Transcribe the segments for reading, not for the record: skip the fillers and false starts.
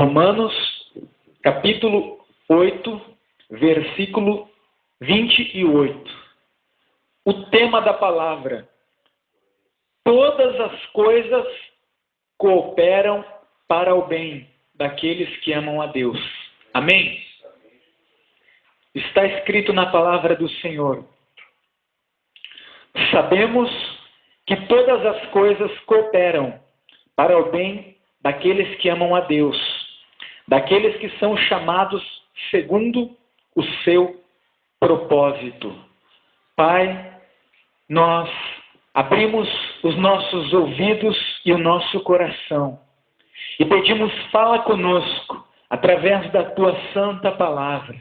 Romanos, capítulo 8, versículo 28. O tema da palavra: todas as coisas cooperam para o bem daqueles que amam a Deus. Amém? Está escrito na palavra do Senhor: sabemos que todas as coisas cooperam para o bem daqueles que amam a Deus, daqueles que são chamados segundo o seu propósito. Pai, nós abrimos os nossos ouvidos e o nosso coração e pedimos: fala conosco através da tua santa palavra.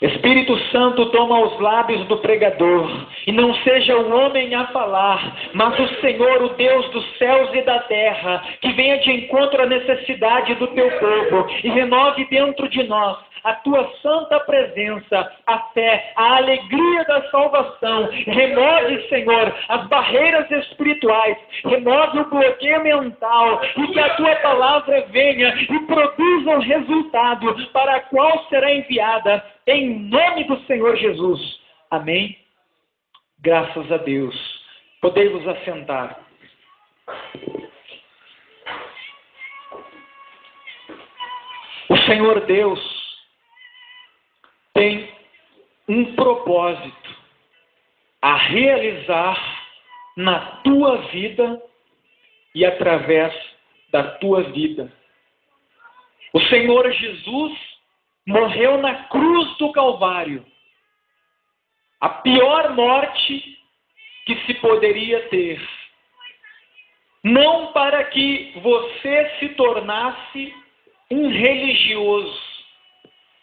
Espírito Santo, toma os lábios do pregador, e não seja o homem a falar, mas o Senhor, o Deus dos céus e da terra, que venha de encontro à necessidade do teu povo e renove dentro de nós a tua santa presença, a fé, a alegria da salvação. Remove, Senhor, as barreiras espirituais, remove o bloqueio mental, e que a tua palavra venha e produza o resultado para o qual será enviada, em nome do Senhor Jesus. Amém? Graças a Deus. Podei-vos assentar. O Senhor Deus tem um propósito a realizar na tua vida e através da tua vida. O Senhor Jesus morreu na cruz do Calvário, a pior morte que se poderia ter, não para que você se tornasse um religioso,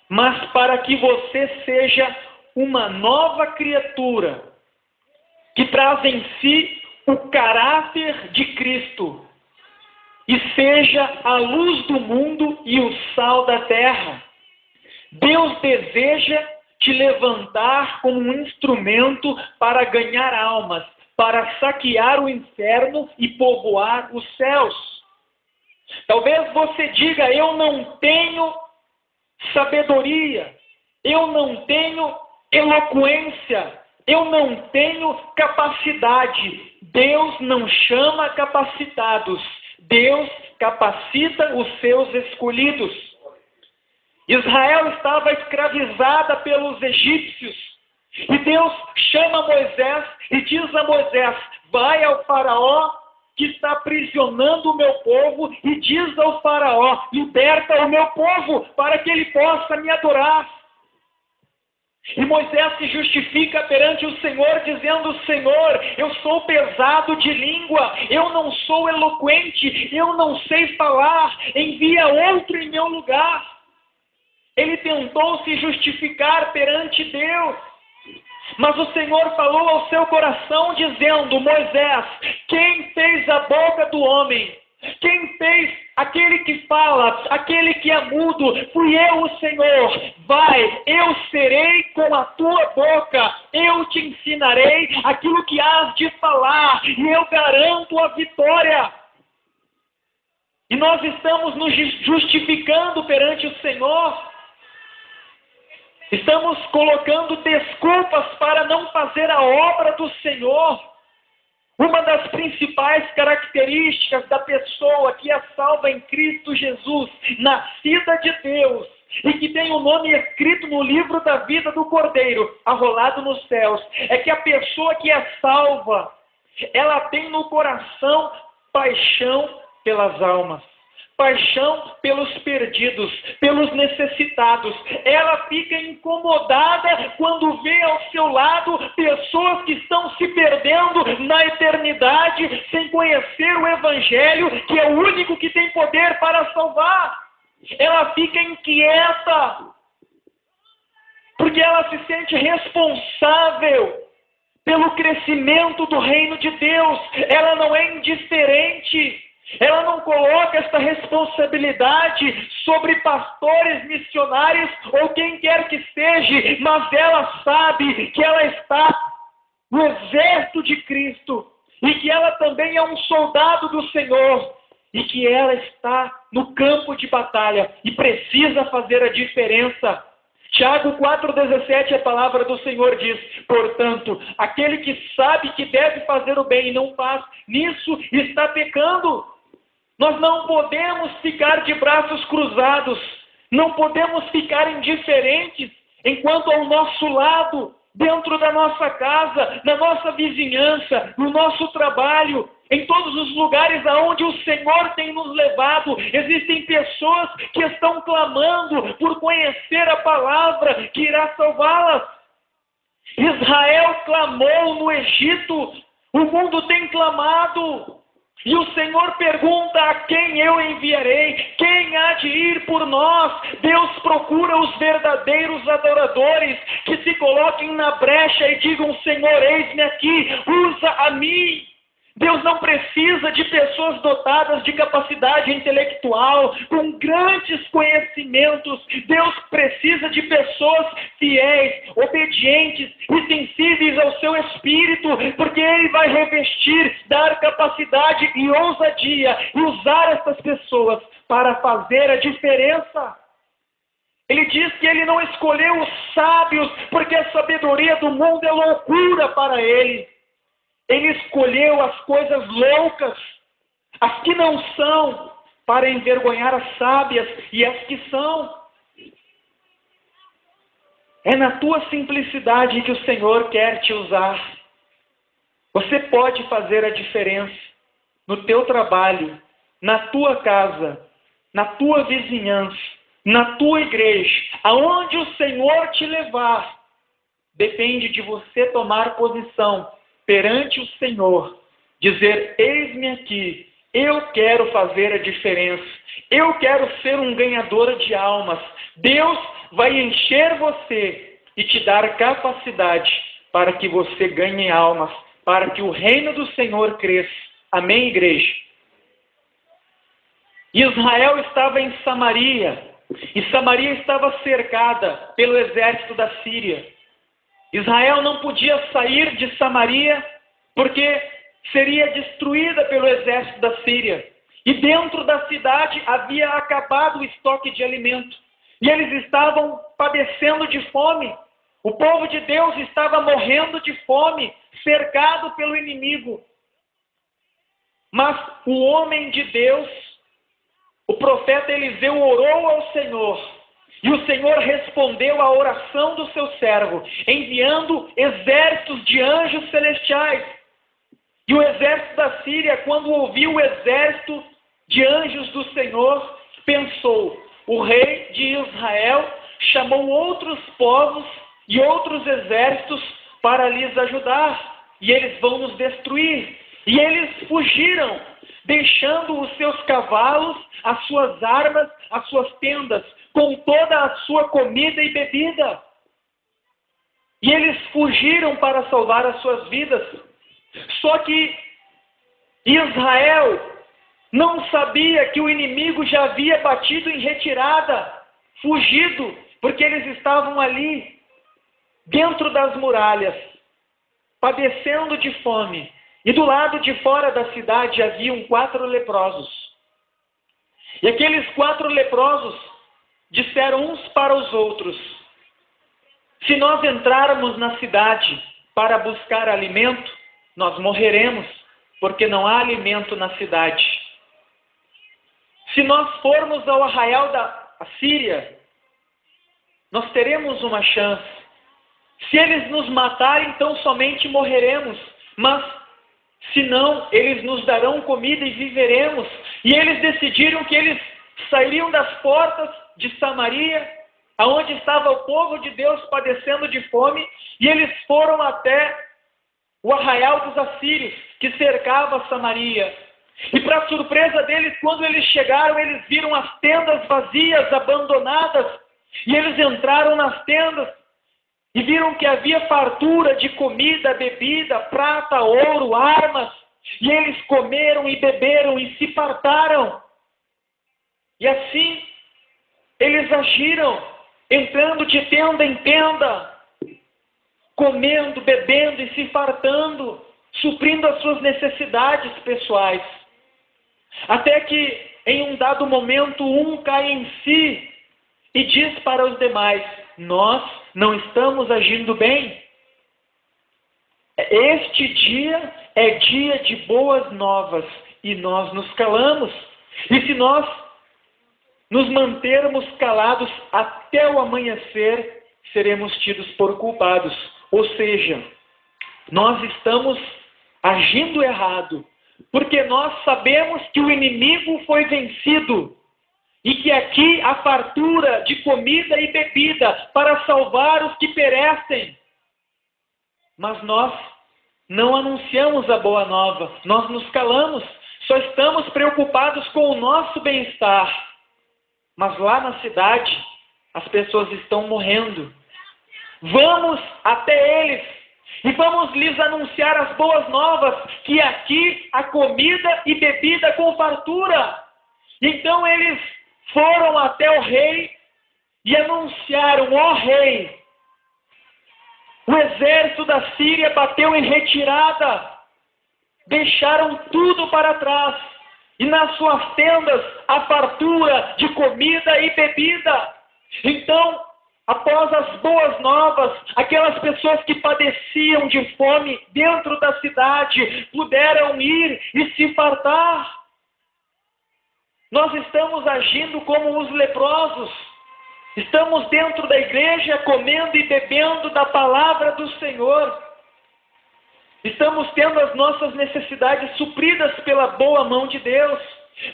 mas para que você seja uma nova criatura, que traz em si o caráter de Cristo, e seja a luz do mundo e o sal da terra. Deus deseja te levantar como um instrumento para ganhar almas, para saquear o inferno e povoar os céus. Talvez você diga: eu não tenho sabedoria, eu não tenho eloquência, eu não tenho capacidade. Deus não chama capacitados, Deus capacita os seus escolhidos. Israel estava escravizada pelos egípcios, e Deus chama Moisés e diz a Moisés: vai ao faraó que está aprisionando o meu povo, e diz ao faraó: liberta o meu povo para que ele possa me adorar. E Moisés se justifica perante o Senhor, dizendo: Senhor, eu sou pesado de língua, eu não sou eloquente, eu não sei falar, envia outro em meu lugar. Ele tentou se justificar perante Deus, mas o Senhor falou ao seu coração, dizendo: Moisés, quem fez a boca do homem? Quem fez aquele que fala, aquele que é mudo? Fui eu, o Senhor. Vai, eu serei com a tua boca, eu te ensinarei aquilo que has de falar, e eu garanto a vitória. E nós estamos nos justificando perante o Senhor. Estamos colocando desculpas para não fazer a obra do Senhor. Uma das principais características da pessoa que é salva em Cristo Jesus, nascida de Deus, e que tem o nome escrito no livro da vida do Cordeiro, arrolado nos céus, é que a pessoa que é salva, ela tem no coração paixão pelas almas, paixão pelos perdidos, pelos necessitados. Ela fica incomodada quando vê ao seu lado pessoas que estão se perdendo na eternidade sem conhecer o Evangelho, que é o único que tem poder para salvar. Ela fica inquieta, porque ela se sente responsável pelo crescimento do reino de Deus. Ela não é indiferente. Ela não coloca essa responsabilidade sobre pastores, missionários ou quem quer que seja, mas ela sabe que ela está no exército de Cristo e que ela também é um soldado do Senhor e que ela está no campo de batalha e precisa fazer a diferença. Tiago 4,17, a palavra do Senhor diz: portanto, aquele que sabe que deve fazer o bem e não faz, nisso está pecando. Nós não podemos ficar de braços cruzados, não podemos ficar indiferentes, enquanto ao nosso lado, dentro da nossa casa, na nossa vizinhança, no nosso trabalho, em todos os lugares aonde o Senhor tem nos levado, existem pessoas que estão clamando por conhecer a palavra que irá salvá-las. Israel clamou no Egito, o mundo tem clamado. E o Senhor pergunta: a quem eu enviarei? Quem há de ir por nós? Deus procura os verdadeiros adoradores que se coloquem na brecha e digam: Senhor, eis-me aqui, usa a mim. Deus não precisa de pessoas dotadas de capacidade intelectual, com grandes conhecimentos. Deus precisa de pessoas fiéis, obedientes e sensíveis ao seu espírito, porque Ele vai revestir, dar capacidade e ousadia e usar essas pessoas para fazer a diferença. Ele diz que Ele não escolheu os sábios, porque a sabedoria do mundo é loucura para Ele. Ele escolheu as coisas loucas, as que não são, para envergonhar as sábias e as que são. É na tua simplicidade que o Senhor quer te usar. Você pode fazer a diferença no teu trabalho, na tua casa, na tua vizinhança, na tua igreja, aonde o Senhor te levar. Depende de você tomar posição perante o Senhor, dizer: eis-me aqui, eu quero fazer a diferença, eu quero ser um ganhador de almas. Deus vai encher você e te dar capacidade para que você ganhe almas, para que o reino do Senhor cresça. Amém, igreja? Israel estava em Samaria, e Samaria estava cercada pelo exército da Síria. Israel não podia sair de Samaria porque seria destruída pelo exército da Síria. E dentro da cidade havia acabado o estoque de alimento. E eles estavam padecendo de fome. O povo de Deus estava morrendo de fome, cercado pelo inimigo. Mas o homem de Deus, o profeta Eliseu, orou ao Senhor. E o Senhor respondeu à oração do seu servo, enviando exércitos de anjos celestiais. E o exército da Síria, quando ouviu o exército de anjos do Senhor, pensou: o rei de Israel chamou outros povos e outros exércitos para lhes ajudar, e eles vão nos destruir. E eles fugiram, deixando os seus cavalos, as suas armas, as suas tendas, com toda a sua comida e bebida. E eles fugiram para salvar as suas vidas. Só que Israel não sabia que o inimigo já havia batido em retirada, fugido, porque eles estavam ali, dentro das muralhas, padecendo de fome. E do lado de fora da cidade haviam 4 leprosos. E aqueles 4 leprosos disseram uns para os outros: se nós entrarmos na cidade para buscar alimento, nós morreremos, porque não há alimento na cidade. Se nós formos ao arraial da Síria, nós teremos uma chance. Se eles nos matarem, então somente morreremos. Mas, se não, eles nos darão comida e viveremos. E eles decidiram que eles sairiam das portas de Samaria, aonde estava o povo de Deus padecendo de fome, e eles foram até o arraial dos assírios, que cercava Samaria. E para surpresa deles, quando eles chegaram, eles viram as tendas vazias, abandonadas, e eles entraram nas tendas e viram que havia fartura de comida, bebida, prata, ouro, armas, e eles comeram e beberam e se fartaram. E assim eles agiram, entrando de tenda em tenda, comendo, bebendo e se fartando, suprindo as suas necessidades pessoais. Até que, em um dado momento, um cai em si e diz para os demais: nós não estamos agindo bem. Este dia é dia de boas novas e nós nos calamos. E se nós nos mantermos calados até o amanhecer, seremos tidos por culpados. Ou seja, nós estamos agindo errado, porque nós sabemos que o inimigo foi vencido e que aqui há fartura de comida e bebida para salvar os que perecem. Mas nós não anunciamos a boa nova, nós nos calamos, só estamos preocupados com o nosso bem-estar. Mas lá na cidade, as pessoas estão morrendo. Vamos até eles e vamos lhes anunciar as boas novas, que aqui há comida e bebida com fartura. Então eles foram até o rei e anunciaram: ó rei, o exército da Síria bateu em retirada, deixaram tudo para trás, e nas suas tendas há fartura de comida e bebida. Então, após as boas novas, aquelas pessoas que padeciam de fome dentro da cidade puderam ir e se fartar. Nós estamos agindo como os leprosos. Estamos dentro da igreja comendo e bebendo da palavra do Senhor. Estamos tendo as nossas necessidades supridas pela boa mão de Deus.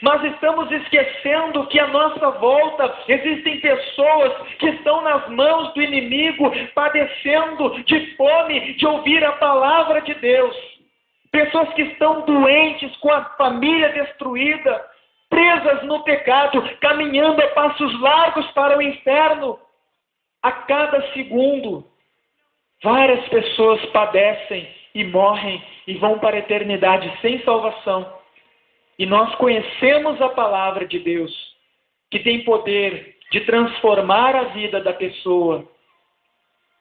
Mas estamos esquecendo que à nossa volta existem pessoas que estão nas mãos do inimigo, padecendo de fome de ouvir a palavra de Deus. Pessoas que estão doentes, com a família destruída, presas no pecado, caminhando a passos largos para o inferno. A cada segundo, várias pessoas padecem e morrem e vão para a eternidade sem salvação. E nós conhecemos a palavra de Deus, que tem poder de transformar a vida da pessoa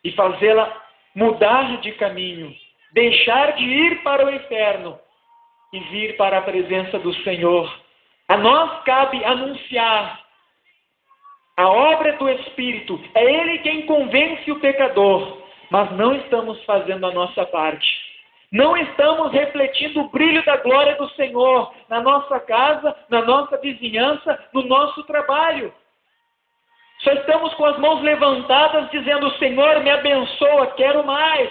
e fazê-la mudar de caminho, deixar de ir para o inferno e vir para a presença do Senhor. A nós cabe anunciar a obra do Espírito. É Ele quem convence o pecador, mas não estamos fazendo a nossa parte. Não estamos refletindo o brilho da glória do Senhor na nossa casa, na nossa vizinhança, no nosso trabalho. Só estamos com as mãos levantadas dizendo: Senhor, me abençoa, quero mais.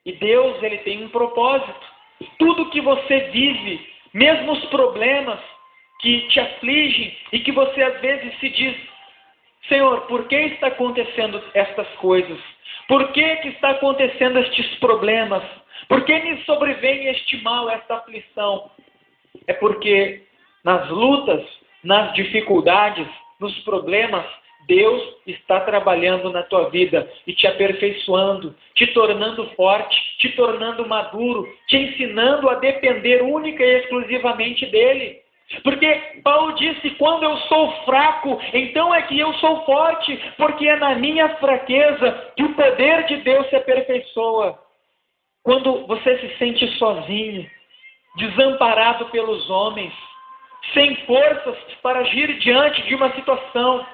E Deus, Ele tem um propósito. Tudo que você vive, mesmo os problemas que te afligem e que você às vezes se diz: Senhor, por que está acontecendo estas coisas? Por que está acontecendo estes problemas? Por que me sobrevém este mal, esta aflição? É porque nas lutas, nas dificuldades, nos problemas, Deus está trabalhando na tua vida e te aperfeiçoando, te tornando forte, te tornando maduro, te ensinando a depender única e exclusivamente dEle. Porque Paulo disse: quando eu sou fraco, então é que eu sou forte, porque é na minha fraqueza que o poder de Deus se aperfeiçoa. Quando você se sente sozinho, desamparado pelos homens, sem forças para agir diante de uma situação,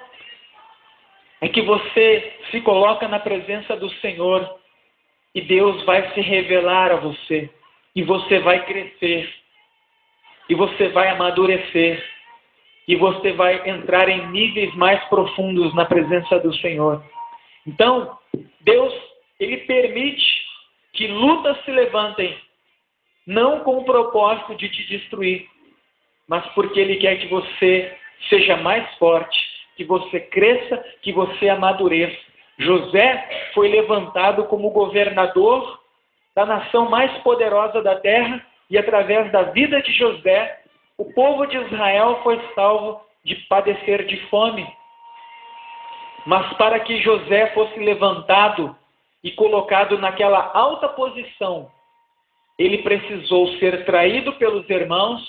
é que você se coloca na presença do Senhor e Deus vai se revelar a você, e você vai crescer, e você vai amadurecer, e você vai entrar em níveis mais profundos na presença do Senhor. Então, Deus, Ele permite que lutas se levantem, não com o propósito de te destruir, mas porque Ele quer que você seja mais forte, que você cresça, que você amadureça. José foi levantado como governador da nação mais poderosa da terra, e através da vida de José, o povo de Israel foi salvo de padecer de fome. Mas para que José fosse levantado e colocado naquela alta posição, ele precisou ser traído pelos irmãos,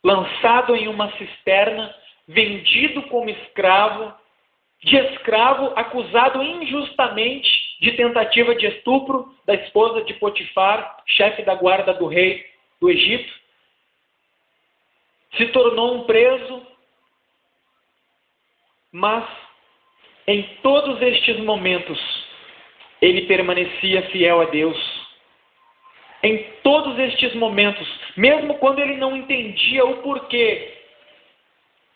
lançado em uma cisterna, vendido como escravo, de escravo acusado injustamente de tentativa de estupro da esposa de Potifar, chefe da guarda do rei do Egito. se tornou um preso, mas em todos estes momentos ele permanecia fiel a Deus. Em todos estes momentos, mesmo quando ele não entendia o porquê,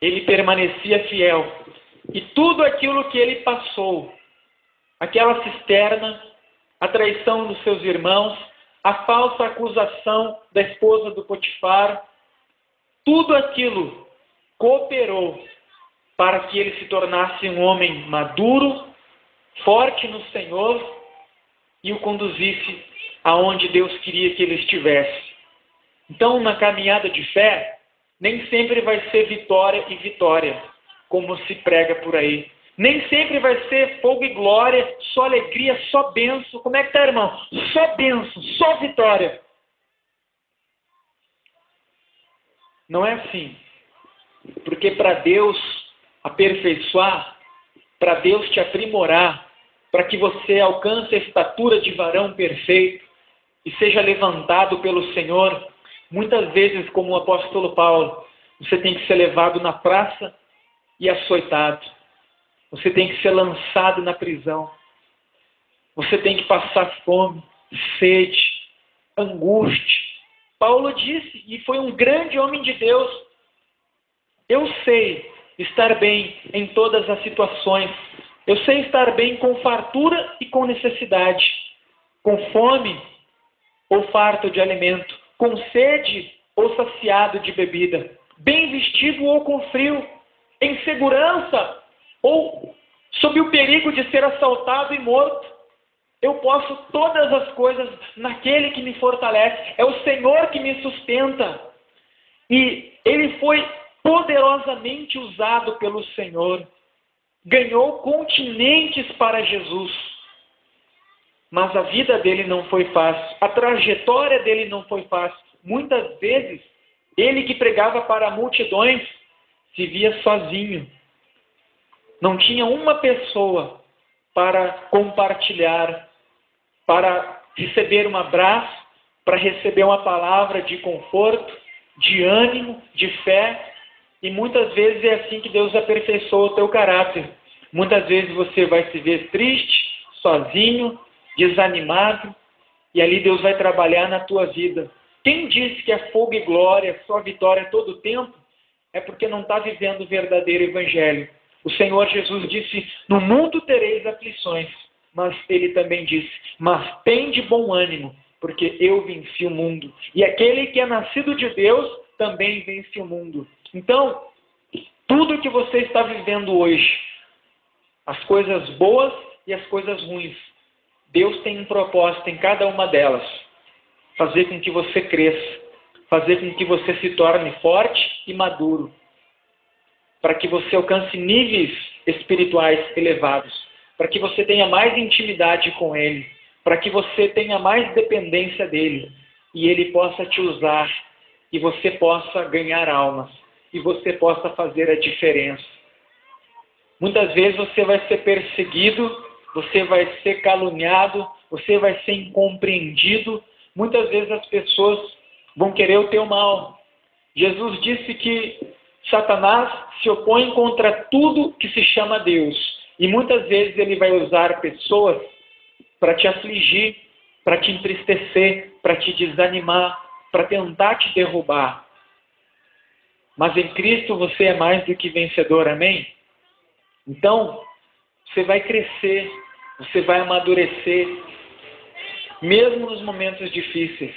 ele permanecia fiel. E tudo aquilo que ele passou, aquela cisterna, a traição dos seus irmãos, a falsa acusação da esposa do Potifar, tudo aquilo cooperou para que ele se tornasse um homem maduro, forte no Senhor e o conduzisse aonde Deus queria que ele estivesse. Então, na caminhada de fé, nem sempre vai ser vitória e vitória, como se prega por aí. Nem sempre vai ser fogo e glória, só alegria, só bênção. Como é que tá, irmão? Só bênção, só vitória. Não é assim. Porque para Deus aperfeiçoar, para Deus te aprimorar, para que você alcance a estatura de varão perfeito e seja levantado pelo Senhor, muitas vezes, como o apóstolo Paulo, você tem que ser levado na praça e açoitado. Você tem que ser lançado na prisão. Você tem que passar fome, sede, angústia. Paulo disse, e foi um grande homem de Deus: eu sei estar bem em todas as situações. Eu sei estar bem com fartura e com necessidade, com fome ou farto de alimento, com sede ou saciado de bebida, bem vestido ou com frio, em segurança ou sob o perigo de ser assaltado e morto. Eu posso todas as coisas naquele que me fortalece. É o Senhor que me sustenta. E ele foi poderosamente usado pelo Senhor. Ganhou continentes para Jesus. Mas a vida dele não foi fácil. A trajetória dele não foi fácil. Muitas vezes, ele que pregava para multidões, se via sozinho. Não tinha uma pessoa para compartilhar, para receber um abraço, para receber uma palavra de conforto, de ânimo, de fé. E muitas vezes é assim que Deus aperfeiçoa o teu caráter. Muitas vezes você vai se ver triste, sozinho, desanimado, e ali Deus vai trabalhar na tua vida. Quem disse que é fogo e glória, só vitória todo o tempo, é porque não está vivendo o verdadeiro evangelho. O Senhor Jesus disse, no mundo tereis aflições, mas ele também disse, mas tem de bom ânimo, porque eu venci o mundo. E aquele que é nascido de Deus também vence o mundo. Então, tudo que você está vivendo hoje, as coisas boas e as coisas ruins, Deus tem um propósito em cada uma delas. Fazer com que você cresça, fazer com que você se torne forte e maduro, para que você alcance níveis espirituais elevados, para que você tenha mais intimidade com Ele, para que você tenha mais dependência dEle, e Ele possa te usar, e você possa ganhar almas, e você possa fazer a diferença. Muitas vezes você vai ser perseguido, você vai ser caluniado, você vai ser incompreendido. Muitas vezes as pessoas vão querer o teu mal. Jesus disse que Satanás se opõe contra tudo que se chama Deus. E muitas vezes ele vai usar pessoas para te afligir, para te entristecer, para te desanimar, para tentar te derrubar. Mas em Cristo você é mais do que vencedor, amém? Então, você vai crescer, você vai amadurecer, mesmo nos momentos difíceis.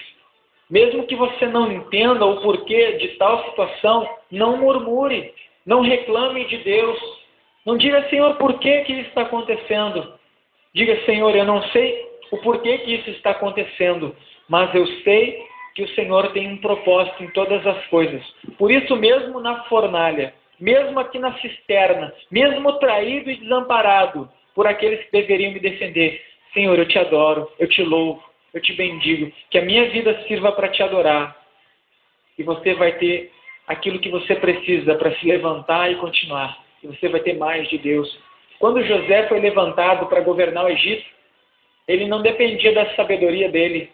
Mesmo que você não entenda o porquê de tal situação, não murmure, não reclame de Deus. Não diga, Senhor, por que isso está acontecendo? Diga, Senhor, eu não sei o porquê que isso está acontecendo, mas eu sei que o Senhor tem um propósito em todas as coisas. Por isso mesmo na fornalha, mesmo aqui na cisterna, mesmo traído e desamparado por aqueles que deveriam me defender, Senhor, eu te adoro, eu te louvo, eu te bendigo, que a minha vida sirva para te adorar. E você vai ter aquilo que você precisa para se levantar e continuar. E você vai ter mais de Deus. Quando José foi levantado para governar o Egito, ele não dependia da sabedoria dele.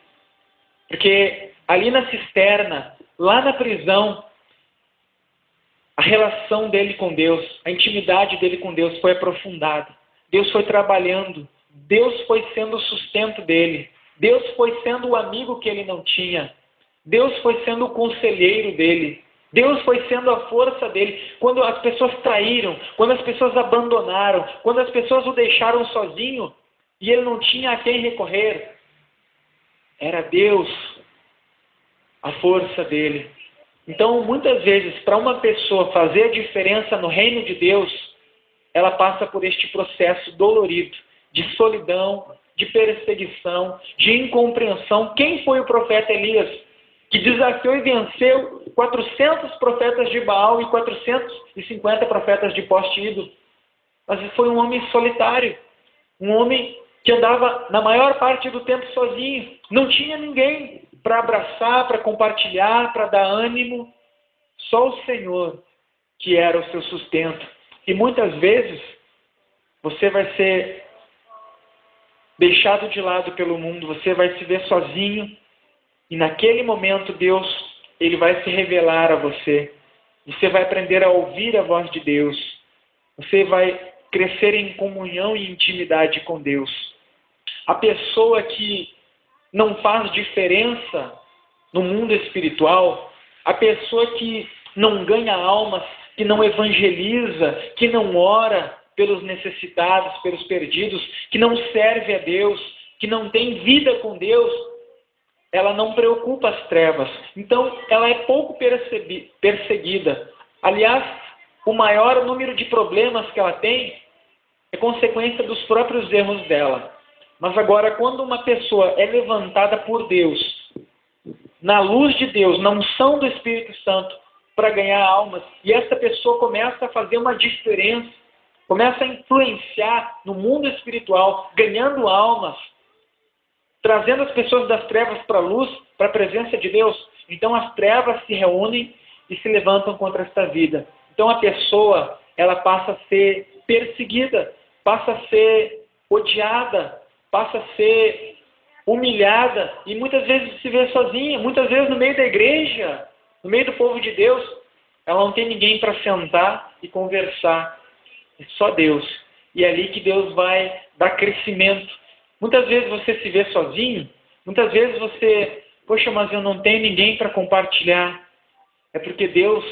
Porque ali na cisterna, lá na prisão, relação dele com Deus, a intimidade dele com Deus foi aprofundada. Deus foi trabalhando, Deus foi sendo o sustento dele, Deus foi sendo o amigo que ele não tinha, Deus foi sendo o conselheiro dele, Deus foi sendo a força dele. Quando as pessoas traíram, quando as pessoas abandonaram, quando as pessoas o deixaram sozinho e ele não tinha a quem recorrer, era Deus a força dele. Então, muitas vezes, para uma pessoa fazer a diferença no reino de Deus, ela passa por este processo dolorido de solidão, de perseguição, de incompreensão. Quem foi o profeta Elias que desafiou e venceu 400 profetas de Baal e 450 profetas de poste ídolo? Mas foi um homem solitário, um homem que andava na maior parte do tempo sozinho. Não tinha ninguém para abraçar, para compartilhar, para dar ânimo. Só o Senhor que era o seu sustento. E muitas vezes você vai ser deixado de lado pelo mundo, você vai se ver sozinho. E naquele momento Deus, ele vai se revelar a você. Você vai aprender a ouvir a voz de Deus. Você vai crescer em comunhão e intimidade com Deus. A pessoa que não faz diferença no mundo espiritual, a pessoa que não ganha almas, que não evangeliza, que não ora pelos necessitados, pelos perdidos, que não serve a Deus, que não tem vida com Deus, ela não preocupa as trevas. Então, ela é pouco perseguida. Aliás, o maior número de problemas que ela tem é consequência dos próprios erros dela. Mas agora, quando uma pessoa é levantada por Deus, na luz de Deus, na unção do Espírito Santo, para ganhar almas, e essa pessoa começa a fazer uma diferença, começa a influenciar no mundo espiritual, ganhando almas, trazendo as pessoas das trevas para a luz, para a presença de Deus, então as trevas se reúnem e se levantam contra esta vida. Então a pessoa, ela passa a ser perseguida, passa a ser odiada, passa a ser humilhada e muitas vezes se vê sozinha, muitas vezes no meio da igreja, no meio do povo de Deus, ela não tem ninguém para sentar e conversar, é só Deus. E é ali que Deus vai dar crescimento. Muitas vezes você se vê sozinho, muitas vezes você, poxa, mas eu não tenho ninguém para compartilhar. É porque Deus,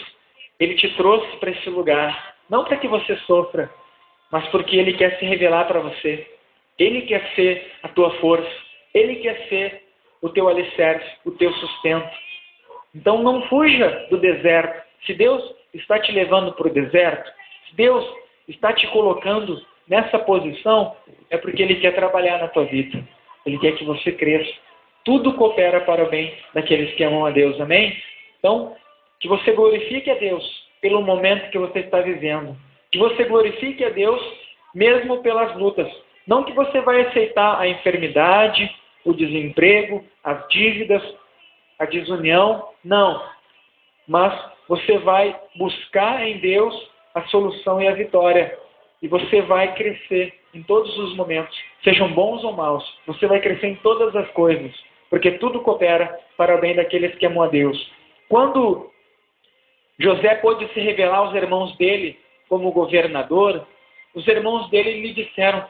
ele te trouxe para esse lugar, não para que você sofra, mas porque ele quer se revelar para você. Ele quer ser a tua força. Ele quer ser o teu alicerce, o teu sustento. Então não fuja do deserto. Se Deus está te levando para o deserto, se Deus está te colocando nessa posição, é porque Ele quer trabalhar na tua vida. Ele quer que você cresça. Tudo coopera para o bem daqueles que amam a Deus. Amém? Então, que você glorifique a Deus pelo momento que você está vivendo. Que você glorifique a Deus mesmo pelas lutas. Não que você vai aceitar a enfermidade, o desemprego, as dívidas, a desunião. Não. Mas você vai buscar em Deus a solução e a vitória. E você vai crescer em todos os momentos, sejam bons ou maus. Você vai crescer em todas as coisas, porque tudo coopera para o bem daqueles que amam a Deus. Quando José pôde se revelar aos irmãos dele como governador, os irmãos dele lhe disseram: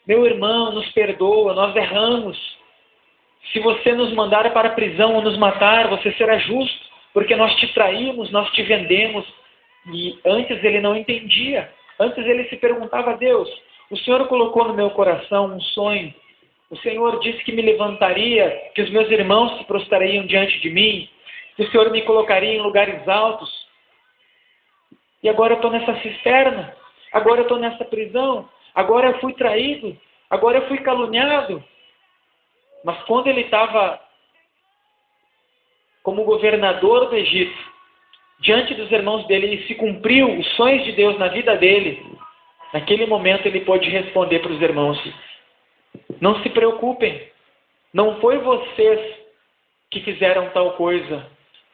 meu irmão, nos perdoa, nós erramos. Se você nos mandar para a prisão ou nos matar, você será justo, porque nós te traímos, nós te vendemos. E antes ele não entendia. Antes ele se perguntava a Deus: o Senhor colocou no meu coração um sonho. O Senhor disse que me levantaria, que os meus irmãos se prostrariam diante de mim, que o Senhor me colocaria em lugares altos. E agora eu estou nessa cisterna, agora eu estou nessa prisão, agora eu fui traído, agora eu fui caluniado. Mas quando ele estava como governador do Egito, diante dos irmãos dele, e se cumpriu os sonhos de Deus na vida dele, naquele momento ele pôde responder para os irmãos: não se preocupem, não foi vocês que fizeram tal coisa,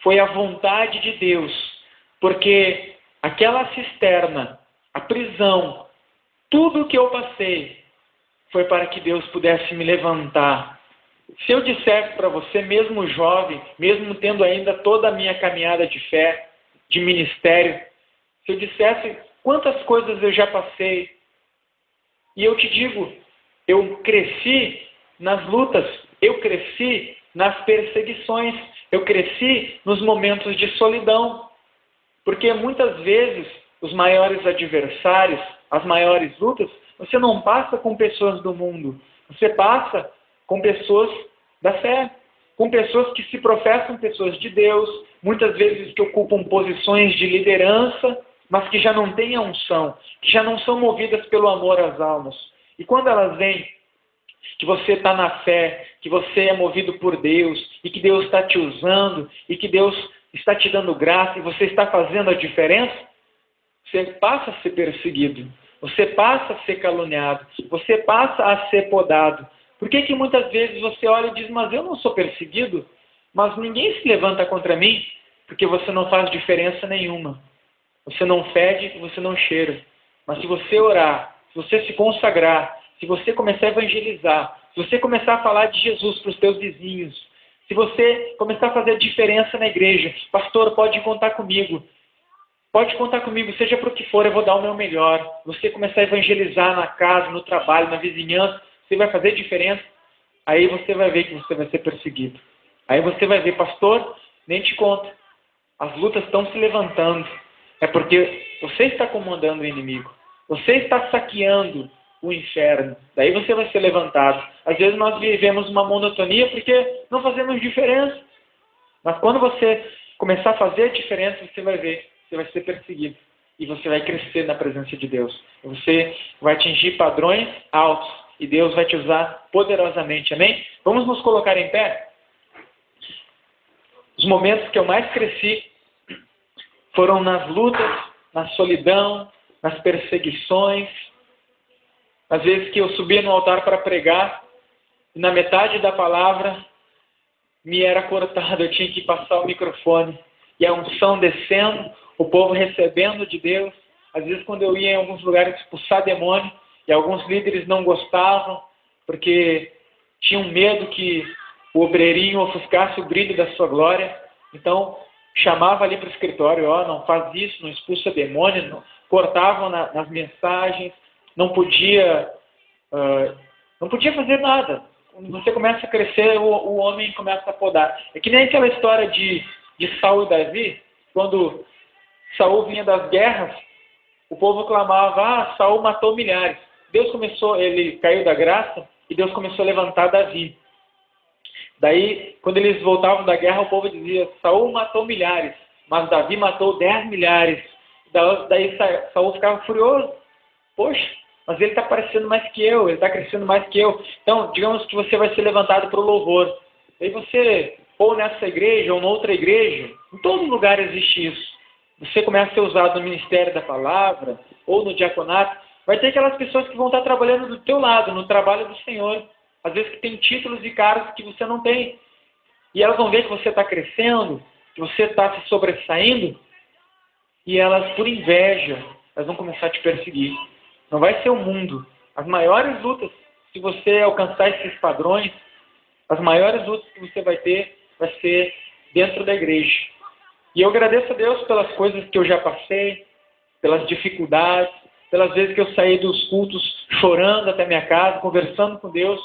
foi a vontade de Deus, porque aquela cisterna, a prisão, tudo o que eu passei, foi para que Deus pudesse me levantar. Se eu dissesse para você, mesmo jovem, mesmo tendo ainda toda a minha caminhada de fé, de ministério, se eu dissesse quantas coisas eu já passei. E eu te digo, eu cresci nas lutas, eu cresci nas perseguições, eu cresci nos momentos de solidão. Porque muitas vezes os maiores adversários, as maiores lutas, você não passa com pessoas do mundo, você passa com pessoas da fé, com pessoas que se professam pessoas de Deus, muitas vezes que ocupam posições de liderança, mas que já não têm a unção, que já não são movidas pelo amor às almas. E quando elas veem que você está na fé, que você é movido por Deus, e que Deus está te usando, e que Deus está te dando graça, e você está fazendo a diferença, você passa a ser perseguido, você passa a ser caluniado, você passa a ser podado. Por que muitas vezes você olha e diz, mas eu não sou perseguido, mas ninguém se levanta contra mim, porque você não faz diferença nenhuma. Você não fede, você não cheira. Mas se você orar, se você se consagrar, se você começar a evangelizar, se você começar a falar de Jesus para os teus vizinhos, se você começar a fazer diferença na igreja, pastor, pode contar comigo. Pode contar comigo, seja para o que for, eu vou dar o meu melhor. Você começar a evangelizar na casa, no trabalho, na vizinhança, você vai fazer diferença. Aí você vai ver que você vai ser perseguido. Aí você vai ver, pastor, nem te conta. As lutas estão se levantando. É porque você está comandando o inimigo. Você está saqueando o inferno. Daí você vai ser levantado. Às vezes nós vivemos uma monotonia porque não fazemos diferença. Mas quando você começar a fazer a diferença, você vai ver, você vai ser perseguido. E você vai crescer na presença de Deus. Você vai atingir padrões altos. E Deus vai te usar poderosamente. Amém? Vamos nos colocar em pé? Os momentos que eu mais cresci foram nas lutas, na solidão, nas perseguições. Às vezes que eu subia no altar para pregar, e na metade da palavra me era cortado, eu tinha que passar o microfone. E a unção descendo, o povo recebendo de Deus. Às vezes quando eu ia em alguns lugares expulsar demônio, e alguns líderes não gostavam, porque tinham medo que o obreirinho ofuscasse o brilho da sua glória. Então, chamava ali para o escritório, não faz isso, não expulsa demônio, não, cortavam nas mensagens, não podia fazer nada. Quando você começa a crescer, o homem começa a podar. É que nem aquela história de Saul e Davi, quando Saul vinha das guerras, o povo clamava, Saul matou milhares. Ele caiu da graça e Deus começou a levantar Davi. Daí, quando eles voltavam da guerra, o povo dizia, Saul matou milhares, mas Davi matou 10 milhares. Daí Saul ficava furioso. Poxa, mas ele está parecendo mais que eu, ele está crescendo mais que eu. Então, digamos que você vai ser levantado para o louvor. Aí você, ou nessa igreja, ou noutra igreja, em todo lugar existe isso. Você começa a ser usado no ministério da palavra, ou no diaconato, vai ter aquelas pessoas que vão estar trabalhando do teu lado, no trabalho do Senhor. Às vezes que tem títulos e cargos que você não tem. E elas vão ver que você está crescendo, que você está se sobressaindo, e elas, por inveja, elas vão começar a te perseguir. Não vai ser o mundo. As maiores lutas, se você alcançar esses padrões, as maiores lutas que você vai ter, vai ser dentro da igreja. E eu agradeço a Deus pelas coisas que eu já passei, pelas dificuldades, pelas vezes que eu saí dos cultos chorando até minha casa, conversando com Deus,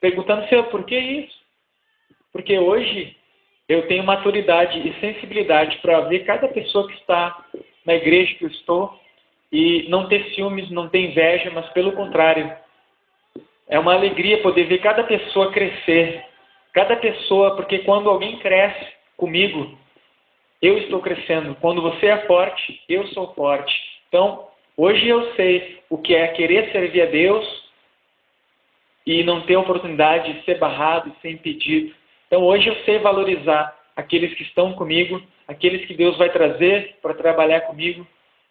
perguntando, Senhor, por que isso? Porque hoje eu tenho maturidade e sensibilidade para ver cada pessoa que está na igreja que eu estou e não ter ciúmes, não ter inveja, mas pelo contrário. É uma alegria poder ver cada pessoa crescer. Cada pessoa, porque quando alguém cresce comigo, eu estou crescendo. Quando você é forte, eu sou forte. Então, hoje eu sei o que é querer servir a Deus e não ter oportunidade de ser barrado e ser impedido. Então, hoje eu sei valorizar aqueles que estão comigo, aqueles que Deus vai trazer para trabalhar comigo.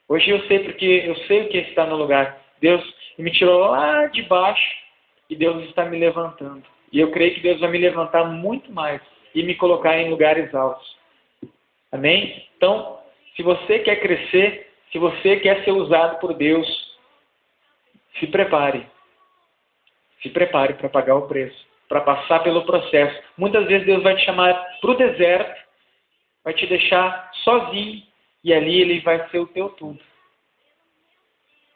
Hoje eu sei porque eu sei o que está no lugar. Deus me tirou lá de baixo e Deus está me levantando. E eu creio que Deus vai me levantar muito mais e me colocar em lugares altos. Amém? Então, se você quer crescer, se você quer ser usado por Deus, se prepare. Se prepare para pagar o preço, para passar pelo processo. Muitas vezes Deus vai te chamar para o deserto, vai te deixar sozinho e ali Ele vai ser o teu tudo.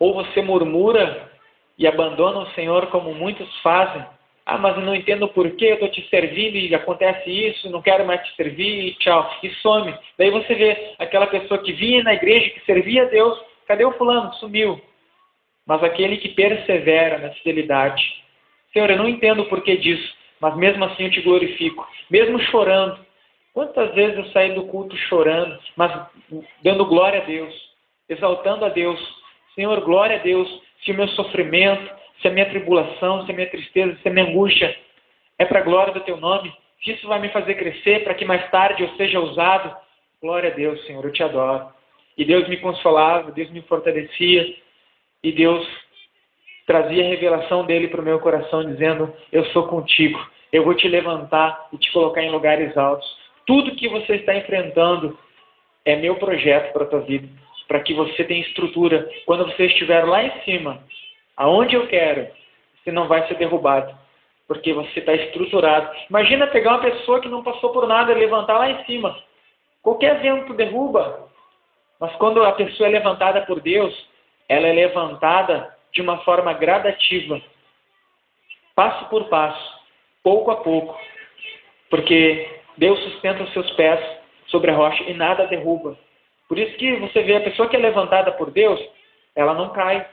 Ou você murmura e abandona o Senhor como muitos fazem. Ah, mas eu não entendo por que eu estou te servindo e acontece isso, não quero mais te servir e tchau. E some. Daí você vê aquela pessoa que vinha na igreja, que servia a Deus, cadê o fulano? Sumiu. Mas aquele que persevera na fidelidade. Senhor, eu não entendo o porquê disso, mas mesmo assim eu te glorifico. Mesmo chorando. Quantas vezes eu saí do culto chorando, mas dando glória a Deus, exaltando a Deus. Senhor, glória a Deus, se o meu sofrimento, se a minha tribulação, se a minha tristeza, se a minha angústia é para a glória do Teu nome, se isso vai me fazer crescer para que mais tarde eu seja usado, glória a Deus, Senhor, eu te adoro. E Deus me consolava, Deus me fortalecia, e Deus trazia a revelação dele para o meu coração, dizendo, eu sou contigo, eu vou te levantar e te colocar em lugares altos. Tudo que você está enfrentando é meu projeto para a tua vida, para que você tenha estrutura. Quando você estiver lá em cima, aonde eu quero, você não vai ser derrubado, porque você está estruturado. Imagina pegar uma pessoa que não passou por nada e levantar lá em cima. Qualquer vento derruba. Mas quando a pessoa é levantada por Deus, ela é levantada de uma forma gradativa, passo por passo, pouco a pouco, porque Deus sustenta os seus pés sobre a rocha e nada derruba. Por isso que você vê a pessoa que é levantada por Deus, ela não cai,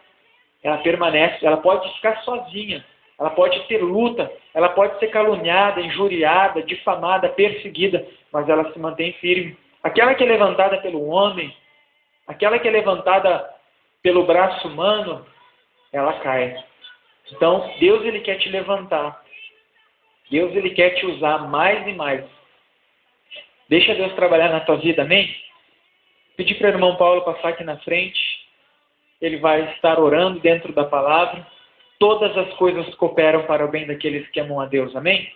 ela permanece, ela pode ficar sozinha, ela pode ter luta, ela pode ser caluniada, injuriada, difamada, perseguida, mas ela se mantém firme. Aquela que é levantada pelo homem, aquela que é levantada pelo braço humano, ela cai. Então, Deus ele quer te levantar. Deus ele quer te usar mais e mais. Deixa Deus trabalhar na tua vida, amém? Pedir para o irmão Paulo passar aqui na frente. Ele vai estar orando dentro da palavra. Todas as coisas cooperam para o bem daqueles que amam a Deus, amém?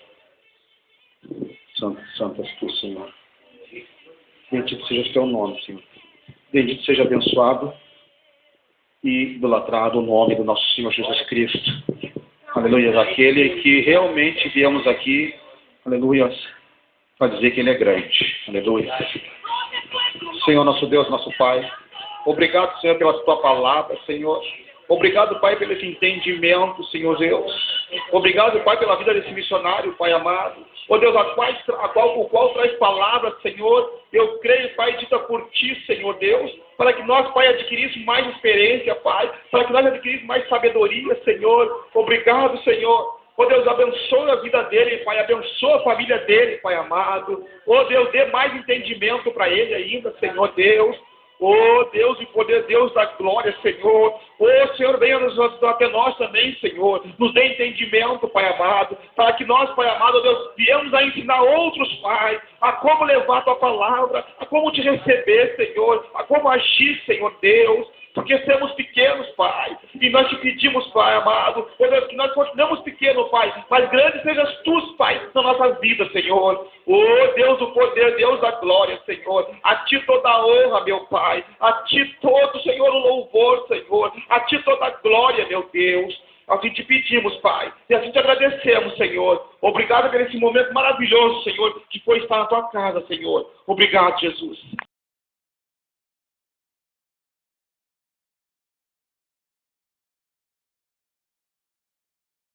Santo és tu, Senhor. Bendito seja o teu nome, Senhor. Bendito seja abençoado e idolatrado o nome do nosso Senhor Jesus Cristo. Aleluia. Aquele que realmente viemos aqui, aleluia, para dizer que Ele é grande. Aleluia. Senhor, nosso Deus, nosso Pai, obrigado, Senhor, pela tua palavra, Senhor. Obrigado, Pai, pelo esse entendimento, Senhor Deus. Obrigado, Pai, pela vida desse missionário, Pai amado. Ó Deus, o qual traz palavras, Senhor. Eu creio, Pai, dita por Ti, Senhor Deus, para que nós, Pai, adquiríssemos mais experiência, Pai, para que nós adquiríssemos mais sabedoria, Senhor. Obrigado, Senhor. Ó Deus, abençoa a vida dele, Pai, abençoa a família dele, Pai amado. Ó Deus, dê mais entendimento para ele ainda, Senhor Deus. Oh Deus e poder, Deus da glória, Senhor. Oh Senhor, venha até nós também, Senhor. Nos dê entendimento, Pai amado, para que nós, Pai amado, oh Deus, viemos a ensinar outros, Pai, a como levar a Tua palavra, a como Te receber, Senhor, a como agir, Senhor Deus. Porque somos pequenos, Pai, e nós Te pedimos, Pai amado, oh Deus, que nós continuemos pequenos, Pai, mas grande sejas Tu, Pai, na nossa vida, Senhor. Oh Deus do poder, Deus da glória, Senhor. A Ti toda a honra, meu Pai. A Ti todo, Senhor, o louvor, Senhor. A Ti toda a glória, meu Deus. Assim Te pedimos, Pai, e assim Te agradecemos, Senhor. Obrigado por esse momento maravilhoso, Senhor, que foi estar na Tua casa, Senhor. Obrigado, Jesus.